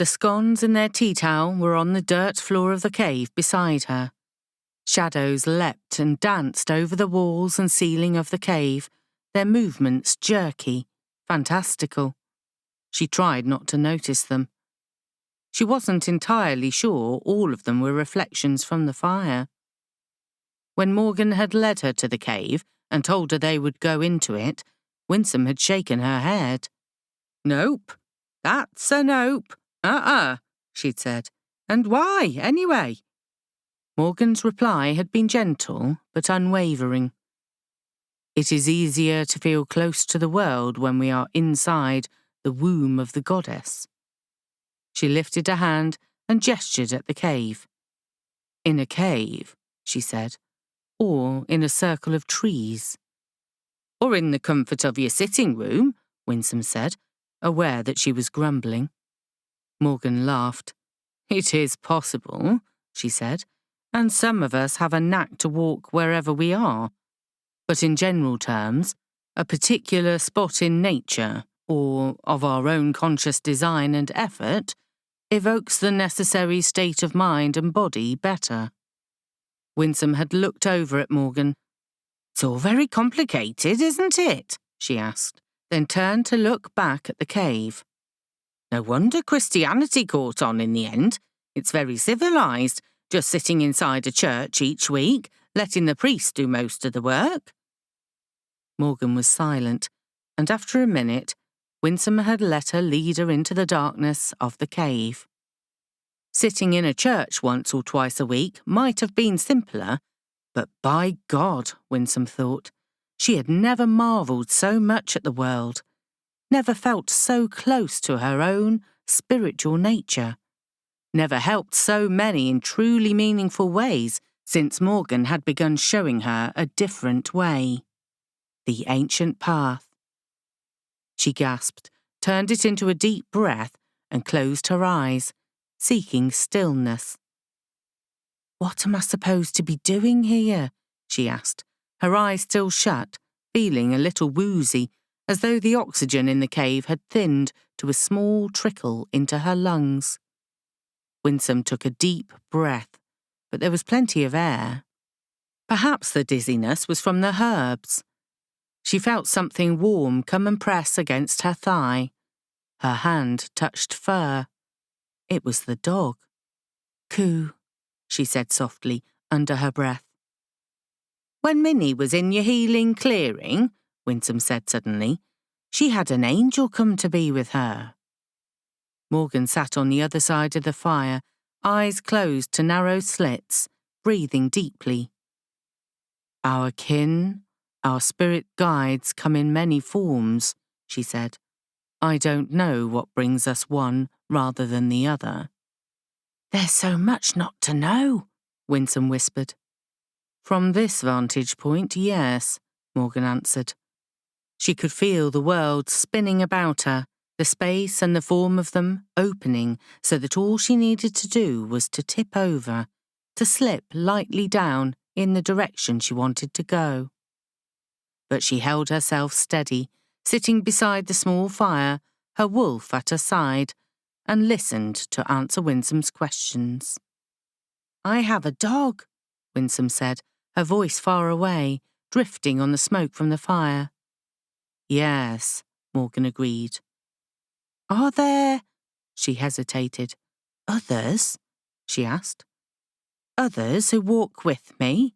The scones and their tea towel were on the dirt floor of the cave beside her. Shadows leapt and danced over the walls and ceiling of the cave, their movements jerky, fantastical. She tried not to notice them. She wasn't entirely sure all of them were reflections from the fire. When Morgan had led her to the cave and told her they would go into it, Winsome had shaken her head. "Nope, that's a nope. She'd said. "And why, anyway?" Morgan's reply had been gentle but unwavering. "It is easier to feel close to the world when we are inside the womb of the goddess." She lifted a hand and gestured at the cave. "In a cave," she said, "or in a circle of trees." "Or in the comfort of your sitting room," Winsome said, aware that she was grumbling. Morgan laughed. "It is possible," she said, "and some of us have a knack to walk wherever we are. But in general terms, a particular spot in nature, or of our own conscious design and effort, evokes the necessary state of mind and body better." Winsome had looked over at Morgan. "It's all very complicated, isn't it?" she asked, then turned to look back at the cave. "No wonder Christianity caught on in the end. It's very civilized, just sitting inside a church each week, letting the priest do most of the work." Morgan was silent, and after a minute, Winsome had let her lead her into the darkness of the cave. Sitting in a church once or twice a week might have been simpler, but by God, Winsome thought, she had never marvelled so much at the world, never felt so close to her own spiritual nature, never helped so many in truly meaningful ways since Morgan had begun showing her a different way. The ancient path. She gasped, turned it into a deep breath, and closed her eyes, seeking stillness. "What am I supposed to be doing here?" she asked, her eyes still shut, feeling a little woozy, as though the oxygen in the cave had thinned to a small trickle into her lungs. Winsome took a deep breath, but there was plenty of air. Perhaps the dizziness was from the herbs. She felt something warm come and press against her thigh. Her hand touched fur. It was the dog. "Coo," she said softly, under her breath. "When Minnie was in your healing clearing," Winsome said suddenly, "she had an angel come to be with her." Morgan sat on the other side of the fire, eyes closed to narrow slits, breathing deeply. "Our kin, our spirit guides come in many forms," she said. "I don't know what brings us one rather than the other." "There's so much not to know," Winsome whispered. "From this vantage point, yes," Morgan answered. She could feel the world spinning about her, the space and the form of them opening so that all she needed to do was to tip over, to slip lightly down in the direction she wanted to go. But she held herself steady, sitting beside the small fire, her wolf at her side, and listened to answer Winsome's questions. "I have a dog," Winsome said, her voice far away, drifting on the smoke from the fire. "Yes," Morgan agreed. "Are there—" she hesitated. "Others?" she asked. "Others who walk with me?"